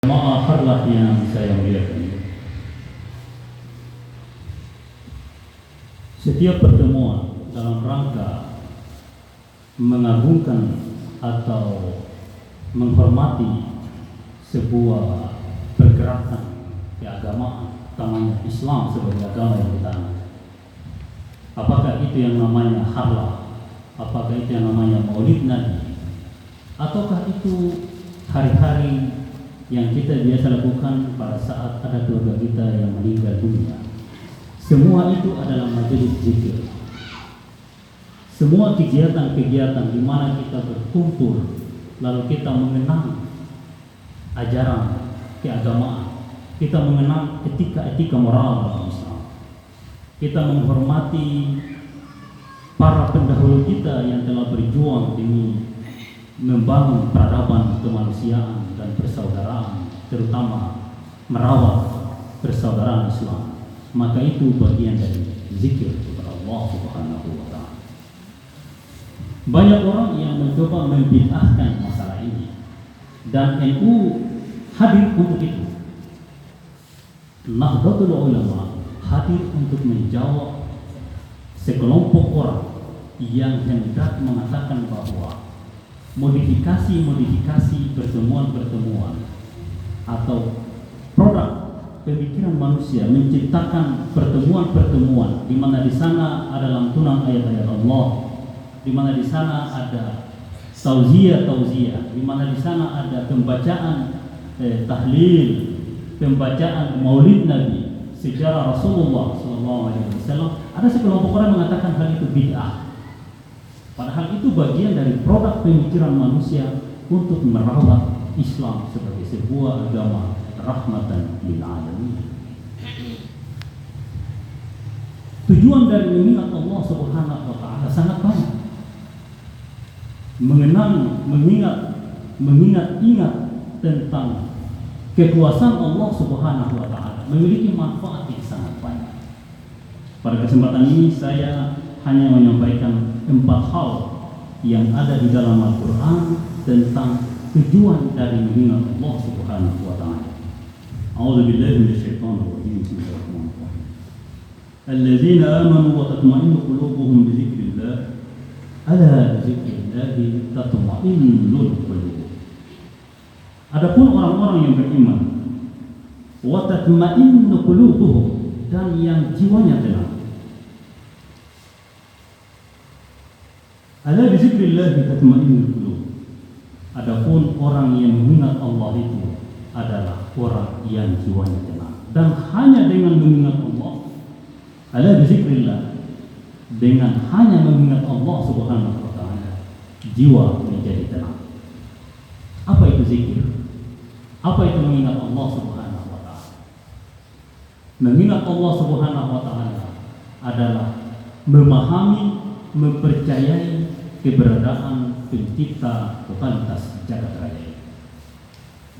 Maafkanlah yang saya muliakan. Setiap pertemuan dalam rangka mengagungkan atau menghormati sebuah pergerakan keagamaan, utamanya Islam sebagai agama yang utama. Apakah itu yang namanya harlah? Apakah itu yang namanya Maulid Nabi? Ataukah itu hari-hari yang kita biasa lakukan pada saat ada keluarga kita yang meninggal dunia? Semua itu adalah majelis zikir. Semua kegiatan-kegiatan di mana kita berkumpul lalu kita mengenang ajaran keagamaan, kita mengenang etika-etika moral dalam Islam, kita menghormati para pendahulu kita yang telah berjuang demi membangun peradaban kemanusiaan dan persaudaraan, terutama merawat persaudaraan Islam. Maka itu bagian dari zikir kepada Allah Subhanahu wa Ta'ala. Banyak orang yang mencoba membid'ahkan masalah ini, dan NU hadir untuk itu. Nahdlatul Ulama hadir untuk menjawab sekelompok orang yang hendak mengatakan bahwa modifikasi pertemuan-pertemuan atau produk pemikiran manusia menciptakan pertemuan-pertemuan di mana di sana ada lantunan ayat-ayat Allah, di mana di sana ada tauziah, di mana di sana ada pembacaan tahlil, pembacaan Maulid Nabi, sejarah Rasulullah SAW. Ada sekelompok orang mengatakan hal itu bid'ah. Padahal itu bagian dari produk pemikiran manusia untuk merawat Islam sebagai sebuah agama rahmatan lil alamin. Tujuan dari mengingat Allah Subhanahu wa Ta'ala sangat banyak. Mengingat tentang kekuasaan Allah Subhanahu wa Ta'ala memiliki manfaat yang sangat banyak. Pada kesempatan ini saya hanya menyampaikan 4 hal yang ada di dalam Al-Quran tentang tujuan dari mengingat Allah Subhanahu wa Ta'ala. A'udzu billahi minasyaitonir rajim. Bismillahirrahmanirrahim. Alladzina amanu wa tatma'innu qulubuhum bi dzikrillah. Ala bi dzikrillah tatma'innul qulub. Adapun orang-orang yang beriman, wa tatma'innu qulubuhum, dan yang jiwanya tenang. Ala bi dzikrillah tatma'innul qulub. Adapun orang yang mengingat Allah itu adalah orang yang jiwanya tenang. Dan hanya dengan mengingat Allah, ala bi dzikrillah, dengan hanya mengingat Allah Subhanahu wa Ta'ala, jiwa menjadi tenang. Apa itu zikir? Apa itu mengingat Allah Subhanahu wa Ta'ala? Mengingat Allah Subhanahu wa Ta'ala adalah memahami, mempercayai keberadaan pencipta totalitas jagat raya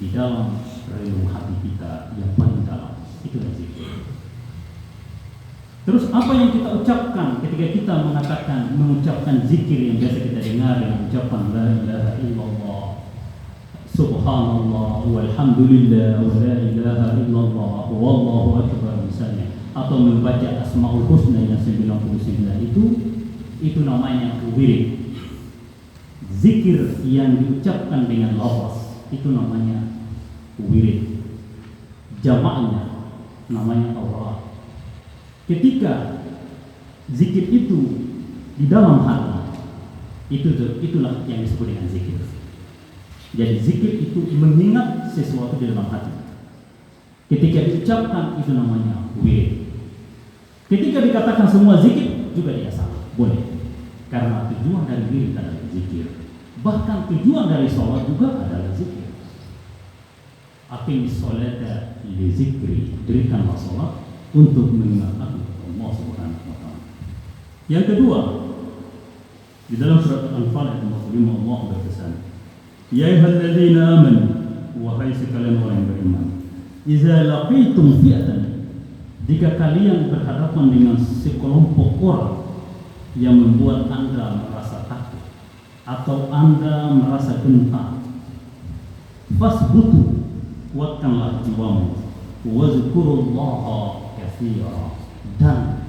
di dalam relung hati kita yang paling dalam. Itulah zikir. Terus apa yang kita ucapkan ketika kita mengucapkan zikir yang biasa kita dengar dengan ucapan la ilaha illallah, subhanallah, walhamdulillah, wa la ilaha illallah, wallahu akbar misalnya, atau membaca Asmaul Husna yang 99 itu namanya wirid. Zikir yang diucapkan dengan lafaz itu namanya wirid. Jamaknya namanya aurat. Ketika zikir itu di dalam hati, itulah yang disebut dengan zikir. Jadi zikir itu mengingat sesuatu di dalam hati. Ketika diucapkan itu namanya wirid. Ketika dikatakan semua zikir juga tidak salah, boleh. Karena tujuan dari wirid adalah zikir. Bahkan tujuan dari sholat juga adalah zikir. Aqimis sholata li zikri, dirikanlah sholat untuk mengingat Allah Subhanahu wa Ta'ala. Yang kedua, di dalam surat Al-Anfal ayat 45 Allah berpesan, ya ayyuhalladzina amanu, wahai sekalian orang yang beriman, idza laqitum fi'atan, jika kalian berhadapan dengan sekelompok orang yang membuat Anda merasa takut atau Anda merasa gentar, fasbutu, kuatkanlah jiwamu, wazkurullaha katsira, dan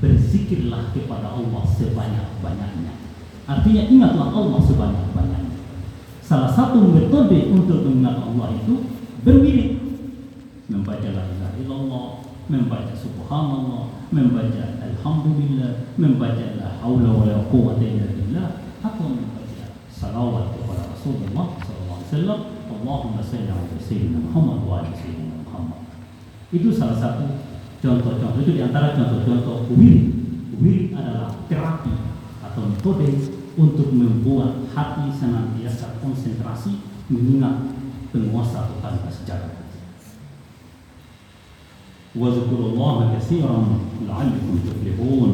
berzikirlah kepada Allah sebanyak-banyaknya. Artinya ingatlah Allah sebanyak-banyaknya. Salah satu metode untuk mengingat Allah itu berwirid, membaca la ilaha illallah, membaca subhanallah, membaca alhamdulillah, membaca la haula wala quwwata illa billah, atau membaca salawat kepada Rasulullah sallallahu alaihi wasallam, Allahumma shalli ala sayyidina Muhammad wa ala sayyidina Muhammad. Itu salah satu contoh-contoh, itu diantara contoh-contoh wirid. Wirid adalah terapi atau metode untuk membuat hati senantiasa konsentrasi mengingat penguasa Tuhan sejarah. Wazkurullaha katsiran la'allakum tuflihun,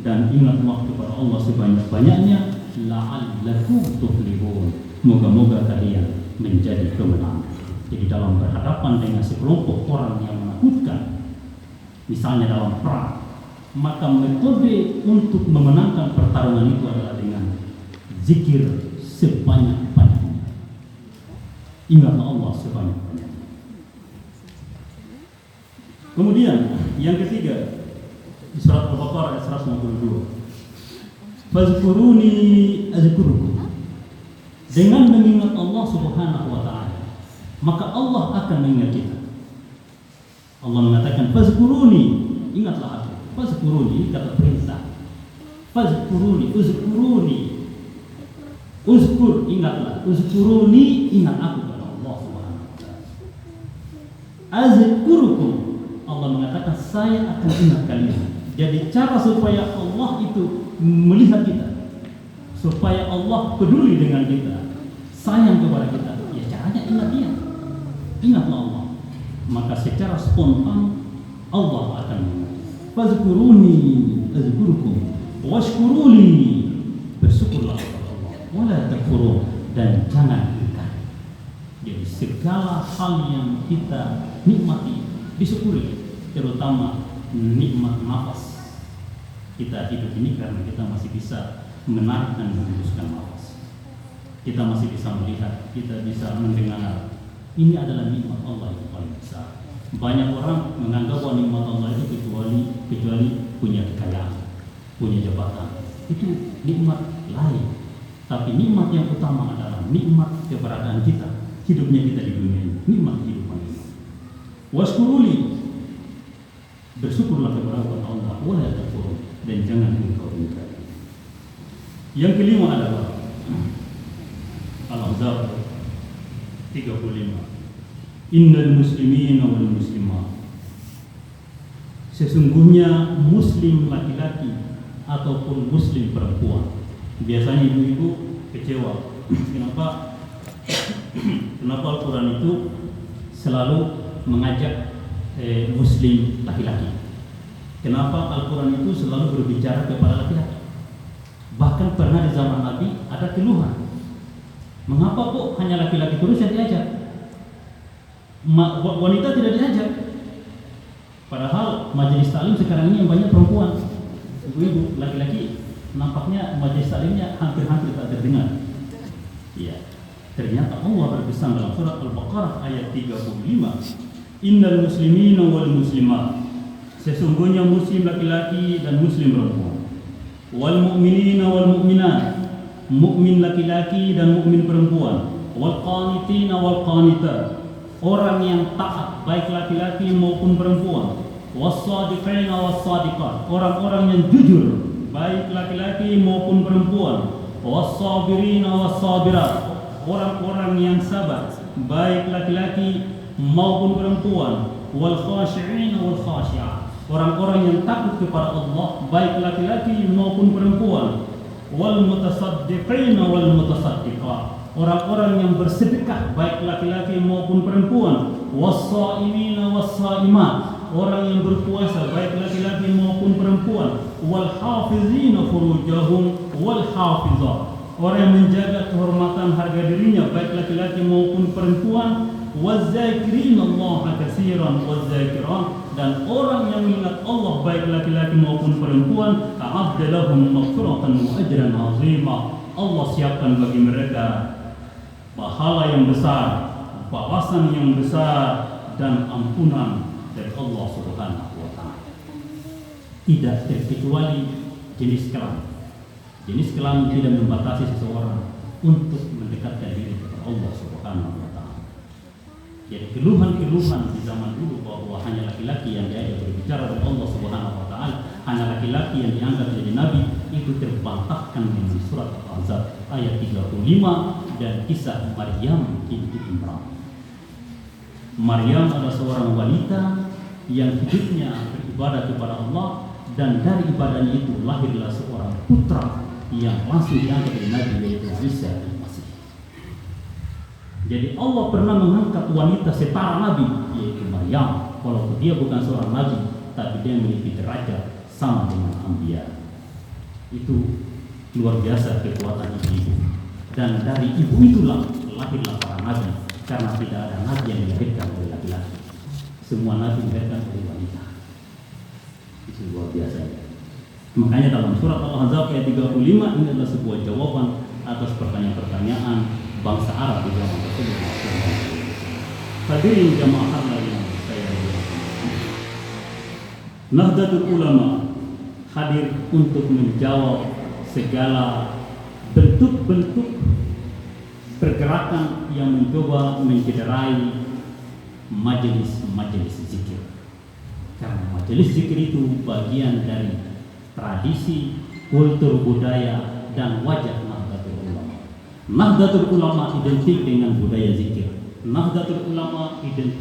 dan ingatlah kepada Allah sebanyak-banyaknya la'allakum tuflihun, moga-moga kalian menjadi pemenang. Jadi dalam berhadapan dengan sekelompok orang yang menakutkan, misalnya dalam perang, maka metode untuk memenangkan pertarungan itu adalah dengan zikir sebanyak-banyaknya. Ingatlah Allah sebanyak-banyaknya. Kemudian yang ketiga, di surat Al-Baqarah ayat 152, fazkuruni azkurukum. Dengan mengingat Allah Subhanahu wa taala, maka Allah akan mengingat kita. Allah mengatakan fazkuruni, ingatlah aku. Fazkuruni kata perintah. Fazkuruni, uzkuruni. Uzkur, ingatlah. Uzkuruni, ingat aku kepada Allah Subhanahu wa taala. Azkurukum, Allah mengatakan saya akan ingat kalian. Jadi cara supaya Allah itu melihat kita, supaya Allah peduli dengan kita, sayang kepada kita, ya caranya ingat Dia. Ingatlah Allah. Maka secara spontan Allah akan mengingat. Fazkuruni azkurukum washkuruli, bersyukurlah kepada Allah, wala takfurun, dan jangan ingkar. Jadi segala hal yang kita nikmati disyukuri, terutama nikmat nafas. Kita hidup ini karena kita masih bisa menarik dan menghembuskan nafas. Kita masih bisa melihat, kita bisa mendengar. Ini adalah nikmat Allah yang paling besar. Banyak orang menganggap bahwa nikmat Allah itu kecuali punya kekayaan, punya jabatan. Itu nikmat lain. Tapi nikmat yang utama adalah nikmat keberadaan kita, hidupnya kita di dunia ini, nikmat kehidupan ini. Washkuruli, bersyukurlah kepada Allah, wala takfurun, dan jangan engkau ingkari. Yang kelima adalah Al-Ahzab 35. Innal muslimina wal muslimat, sesungguhnya muslim laki-laki ataupun muslim perempuan. Biasanya ibu-ibu kecewa kenapa Al-Quran itu selalu mengajak muslim laki-laki. Kenapa Al-Quran itu selalu berbicara kepada laki-laki? Bahkan pernah di zaman Nabi ada keluhan, mengapa kok hanya laki-laki terus yang diajak, wanita tidak diajak? Padahal majelis taklim sekarang ini yang banyak perempuan, ibu-ibu. Laki-laki nampaknya majelis taklimnya hampir-hampir tak terdengar. Iya, ternyata Allah berpesan dalam surat Al-Baqarah ayat 35, innal muslimina wal muslimat, sesungguhnya muslim laki-laki dan muslim perempuan, wal mu'minina wal mu'minat, mukmin laki-laki dan mukmin perempuan, wal qanitina wal qanitat, orang yang taat baik laki-laki maupun perempuan, was-shadiqina was-shadiqat, orang-orang yang jujur baik laki-laki maupun perempuan, was-sabirina was-sabirat, orang-orang yang sabar baik laki-laki maupun perempuan, wal khashi'ina wal khashi'at, orang-orang yang takut kepada Allah baik laki-laki maupun perempuan, wal mutasaddiqina wal mutasaddiqat, orang-orang yang bersedekah baik laki-laki maupun perempuan, was-shaimina was-shaimat, orang yang berpuasa baik laki-laki maupun perempuan, wal hafizina furujahum wal hafizat, orang yang menjaga kehormatan harga dirinya baik laki-laki maupun perempuan, waz-zakirina Allah katsiran waz-zakirat, dan orang yang mengingat Allah baik laki-laki maupun perempuan, a'adda lahum maghfiratan wa ajran 'azima, Allah siapkan bagi mereka pahala yang besar balasan yang besar dan ampunan dari Allah Subhanahu wa taala. Tidak terkecuali jenis kelamin. Jenis kelamin tidak membatasi seseorang untuk mendekatkan diri kepada Allah Subhanahu wa taala. Jadi keluhan-keluhan di zaman dulu bahwa hanya laki-laki yang diajak berbicara dengan Allah Subhanahu wa taala, hanya laki-laki yang dianggap jadi nabi, itu terbantahkan dengan surat Al-Ahzab ayat 35 dan kisah Maryam binti Imran. Maryam adalah seorang wanita yang hidupnya beribadah kepada Allah, dan dari ibadahnya itu lahirlah seorang putra yang langsung diangkat jadi nabi, yaitu Isa al-Masih. Jadi Allah pernah mengangkat wanita setara nabi, yaitu Maryam, walaupun dia bukan seorang nabi, tapi dia memiliki derajat sama dengan Anbiya. Itu luar biasa kekuatan ibu. Dan dari ibu itulah lahirlah para nabi, karena tidak ada nabi yang dilahirkan oleh laki-laki. Semua nabi dilahirkan oleh wanita. Itu luar biasa ya. Makanya dalam surat Al-Ahzab ayat 35 ini adalah sebuah jawaban atas pertanyaan-pertanyaan bangsa Arab di zaman tersebut. Hadirin jamaah Allah yang saya hormati, Nahdlatul Ulama hadir untuk menjawab segala bentuk-bentuk pergerakan yang mencoba mencederai majelis-majelis zikir. Karena majelis zikir itu bagian dari tradisi, kultur, budaya, dan wajah Nahdlatul Ulama. Nahdlatul Ulama identik dengan budaya zikir. Nahdlatul Ulama identik